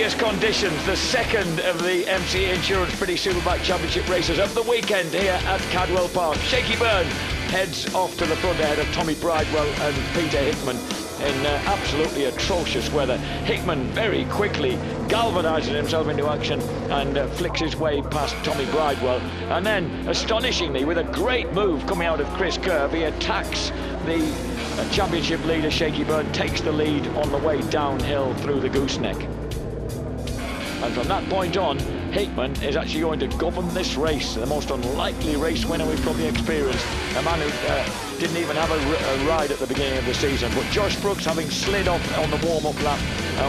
fierce conditions, the second of the MCE Insurance British Superbike Championship races of the weekend here at Cadwell Park. Shaky Byrne heads off to the front ahead of Tommy Bridewell and Peter Hickman in absolutely atrocious weather. Hickman very quickly galvanises himself into action and flicks his way past Tommy Bridewell, and then astonishingly, with a great move coming out of Chris Kerr, he attacks the championship leader Shaky Byrne, takes the lead on the way downhill through the gooseneck. And from that point on, Hickman is actually going to govern this race, the most unlikely race winner we've probably experienced. A man who didn't even have a ride at the beginning of the season. But Josh Brooks, having slid off on the warm-up lap,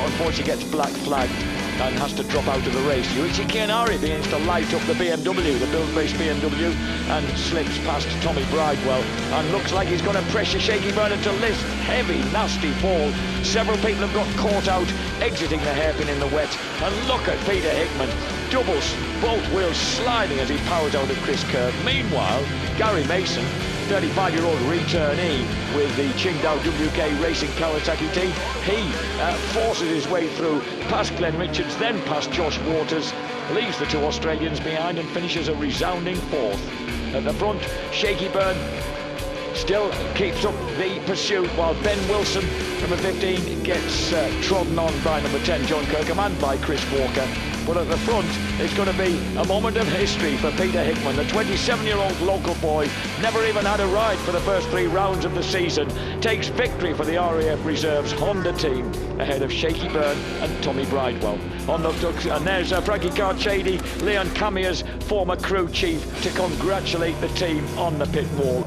unfortunately gets black flagged and has to drop out of the race. Yuichi Kianari begins to light up the BMW, the build-based BMW, and slips past Tommy Bridewell and looks like he's going to pressure Shaky Byrne into lift. Heavy, nasty fall. Several people have got caught out, exiting the hairpin in the wet. And look at Peter Hickman, doubles, both wheels sliding as he powers out of Chris Kerr. Meanwhile, Gary Mason, 35-year-old returnee with the Qingdao WK Racing Kawasaki team, he forces his way through past Glenn Richards, then past Josh Waters, leaves the two Australians behind and finishes a resounding fourth. At the front, Shaky Byrne still keeps up the pursuit, while Ben Wilson, number 15, gets trodden on by number 10, John Kirkham, and by Chris Walker. But at the front, it's going to be a moment of history for Peter Hickman. The 27-year-old local boy, never even had a ride for the first 3 rounds of the season, takes victory for the RAF Reserves Honda team ahead of Shaky Byrne and Tommy Bridewell. And there's Frankie Carchady, Leon Camia's former crew chief, to congratulate the team on the pit wall.